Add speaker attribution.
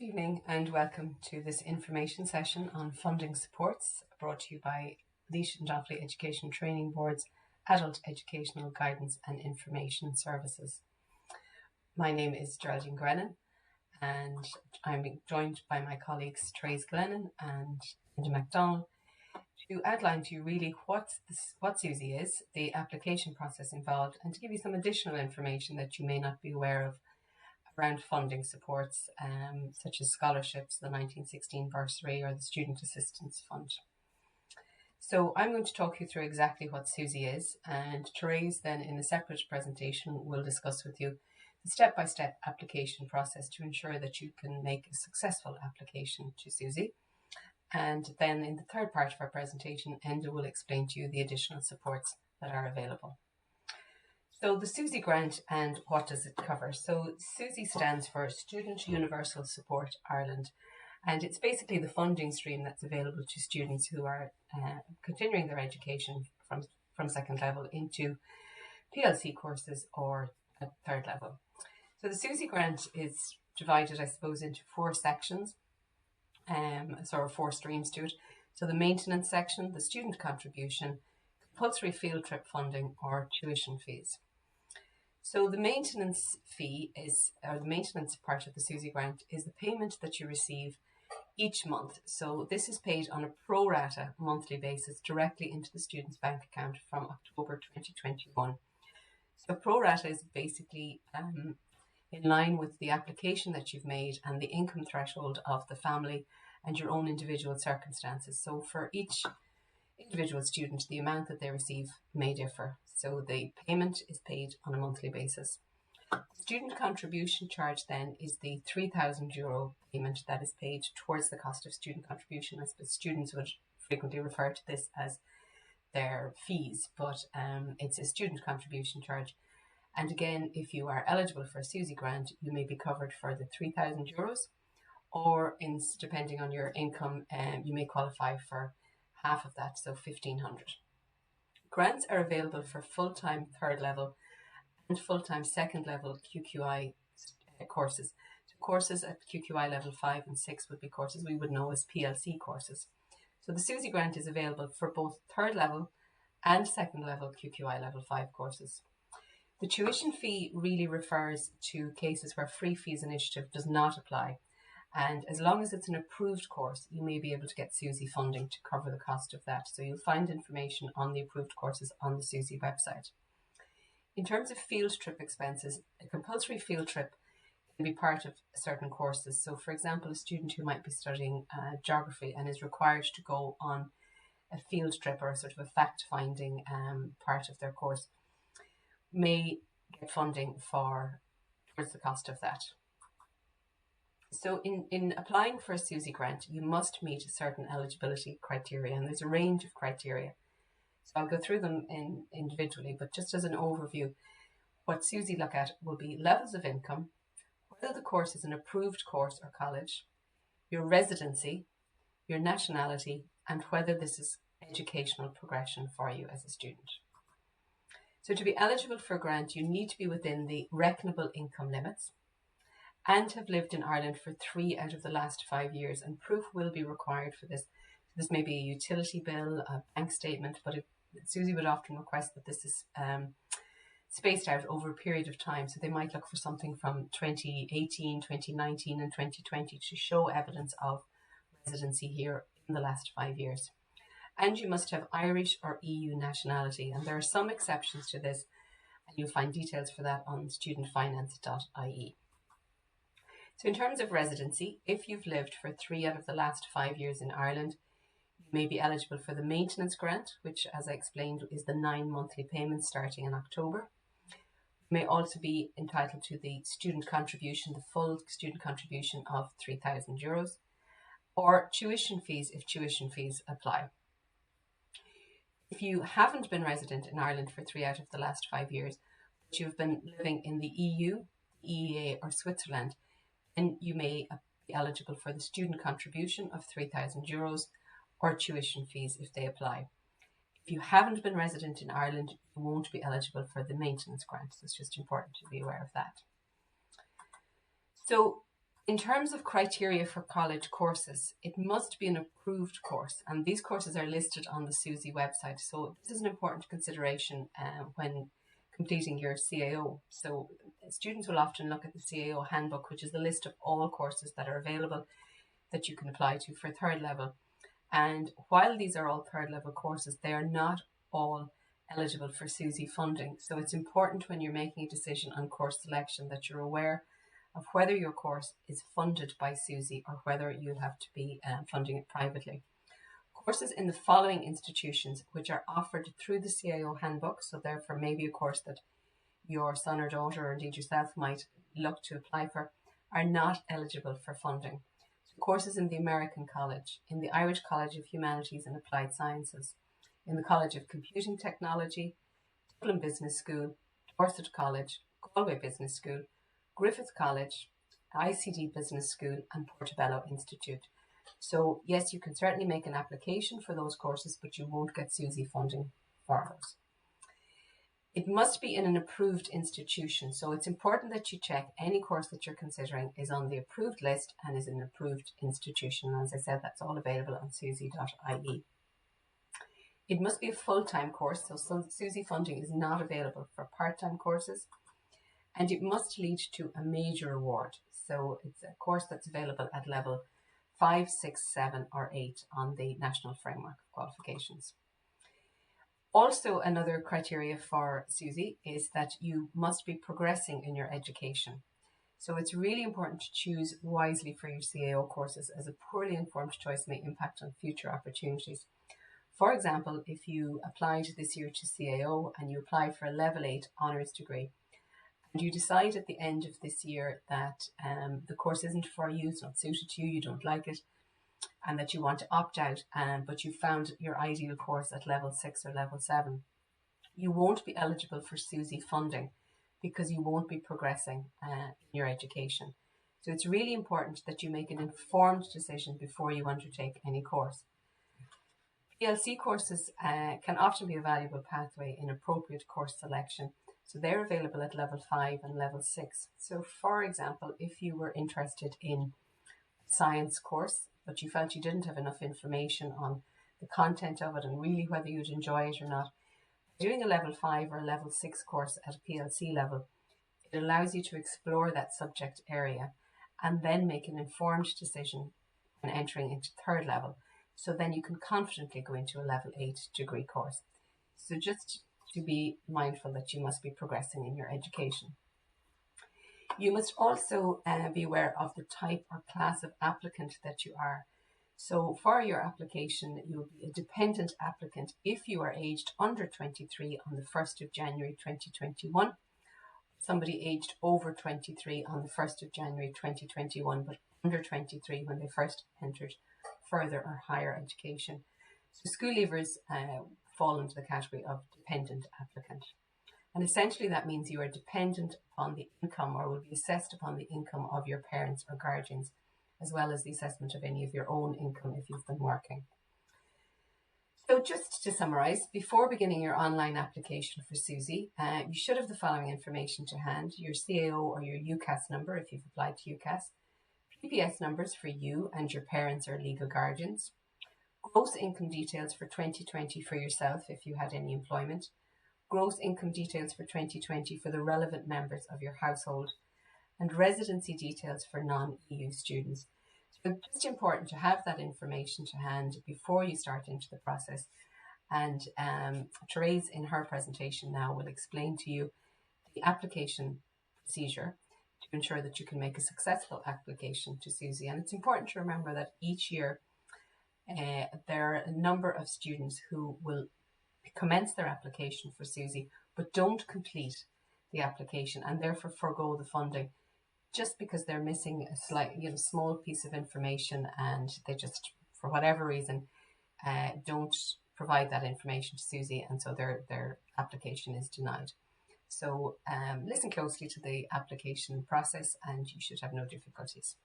Speaker 1: evening and welcome to this information session on funding supports brought to you by Laois and Offaly Education Training Board's Adult Educational Guidance and Information Services. My name is Geraldine Grennan and I'm joined by my colleagues Therese Glennon and Linda MacDonald to outline to you really what SUSI is, the application process involved, and to give you some additional information that you may not be aware of around funding supports such as scholarships, the 1916 bursary or the Student Assistance Fund. So I'm going to talk you through exactly what SUSI is, and Therese then in a separate presentation will discuss with you the step-by-step application process to ensure that you can make a successful application to SUSI. And then in the third part of our presentation, Enda will explain to you the additional supports that are available. So the SUSI Grant, and what does it cover? So SUSI stands for Student Universal Support Ireland, and it's basically the funding stream that's available to students who are continuing their education from second level into PLC courses or at third level. So the SUSI Grant is divided, I suppose, into four sections, four streams to it. So the maintenance section, the student contribution, compulsory field trip funding or tuition fees. So the maintenance fee is, or the maintenance part of the SUSI Grant is the payment that you receive each month. So this is paid on a pro rata monthly basis directly into the student's bank account from October 2021. So pro rata is basically in line with the application that you've made and the income threshold of the family and your own individual circumstances. So for each individual student, the amount that they receive may differ. So the payment is paid on a monthly basis. Student contribution charge then is the €3,000 payment that is paid towards the cost of student contribution. I suppose students would frequently refer to this as their fees, but it's a student contribution charge. And again, if you are eligible for a SUSI grant, you may be covered for the €3,000, or depending on your income, you may qualify for half of that, so $1,500. Grants are available for full-time third level and full-time second level QQI courses. So courses at QQI level 5 and 6 would be courses we would know as PLC courses. So the SUSI grant is available for both third level and second level QQI level 5 courses. The tuition fee really refers to cases where free fees initiative does not apply. And as long as it's an approved course, you may be able to get SUSI funding to cover the cost of that. So you'll find information on the approved courses on the SUSI website. In terms of field trip expenses, a compulsory field trip can be part of certain courses. So for example, a student who might be studying geography and is required to go on a field trip or sort of a fact-finding part of their course may get funding towards the cost of that. So in applying for a SUSI grant, you must meet certain eligibility criteria, and there's a range of criteria. So I'll go through them individually, but just as an overview, what SUSI look at will be levels of income, whether the course is an approved course or college, your residency, your nationality, and whether this is educational progression for you as a student. So to be eligible for a grant, you need to be within the reckonable income limits and have lived in Ireland for 3 out of the last 5 years, and proof will be required for this. This may be a utility bill, a bank statement, but SUSI would often request that this is spaced out over a period of time. So they might look for something from 2018, 2019 and 2020 to show evidence of residency here in the last 5 years. And you must have Irish or EU nationality, and there are some exceptions to this, and you'll find details for that on studentfinance.ie. So in terms of residency, if you've lived for 3 out of the last 5 years in Ireland, you may be eligible for the maintenance grant, which, as I explained, is the 9 monthly payments starting in October. You may also be entitled to the student contribution, the full student contribution of €3,000, or tuition fees if tuition fees apply. If you haven't been resident in Ireland for 3 out of the last 5 years, but you've been living in the EU, EEA or Switzerland, then you may be eligible for the student contribution of €3,000 or tuition fees if they apply. If you haven't been resident in Ireland, you won't be eligible for the maintenance grant. So it's just important to be aware of that. So In terms of criteria for college courses, it must be an approved course, and these courses are listed on the SUSI website. So this is an important consideration when completing your CAO. So students will often look at the CAO handbook, which is the list of all courses that are available that you can apply to for third level. And while these are all third level courses, they are not all eligible for SUSI funding. So it's important when you're making a decision on course selection that you're aware of whether your course is funded by SUSI or whether you'll have to be funding it privately. Courses in the following institutions which are offered through the CAO handbook, so therefore maybe a course that your son or daughter or indeed yourself might look to apply for, are not eligible for funding. So courses in the American College, in the Irish College of Humanities and Applied Sciences, in the College of Computing Technology, Dublin Business School, Dorset College, Galway Business School, Griffith College, ICD Business School and Portobello Institute. So yes, you can certainly make an application for those courses, but you won't get SUSI funding for those. It must be in an approved institution. So it's important that you check any course that you're considering is on the approved list and is an approved institution. And as I said, that's all available on susi.ie. It must be a full-time course, so SUSI funding is not available for part-time courses. And it must lead to a major award. So it's a course that's available at level 5, 6, 7 or 8 on the National Framework of Qualifications. Also, another criteria for SUSI is that you must be progressing in your education. So it's really important to choose wisely for your CAO courses, as a poorly informed choice may impact on future opportunities. For example, if you applied this year to CAO and you applied for a level 8 honours degree, and you decide at the end of this year that the course isn't for you, it's not suited to you, you don't like it, and that you want to opt out, but you found your ideal course at level 6 or level 7, you won't be eligible for SUSI funding because you won't be progressing in your education. So it's really important that you make an informed decision before you undertake any course. PLC courses can often be a valuable pathway in appropriate course selection. So they're available at level 5 and level 6. So for example, if you were interested in a science course, but you felt you didn't have enough information on the content of it and really whether you'd enjoy it or not, doing a level 5 or a level 6 course at a PLC level, it allows you to explore that subject area and then make an informed decision when entering into third level. So then you can confidently go into a level 8 degree course. So just to be mindful that you must be progressing in your education. You must also be aware of the type or class of applicant that you are. So for your application, you will be a dependent applicant if you are aged under 23 on the 1st of January 2021, somebody aged over 23 on the 1st of January 2021, but under 23 when they first entered further or higher education. So school leavers fall into the category of dependent applicant. And essentially that means you are dependent upon the income or will be assessed upon the income of your parents or guardians, as well as the assessment of any of your own income if you've been working. So just to summarise, before beginning your online application for SUSI, you should have the following information to hand: your CAO or your UCAS number if you've applied to UCAS, PPS numbers for you and your parents or legal guardians, gross income details for 2020 for yourself if you had any employment, gross income details for 2020 for the relevant members of your household, and residency details for non-EU students. So it's just important to have that information to hand before you start into the process. And Therese in her presentation now will explain to you the application procedure to ensure that you can make a successful application to SUSI. And it's important to remember that each year there are a number of students who will commence their application for SUSI but don't complete the application and therefore forego the funding just because they're missing a slight, small piece of information, and they just, for whatever reason, don't provide that information to SUSI, and so their application is denied. So listen closely to the application process and you should have no difficulties.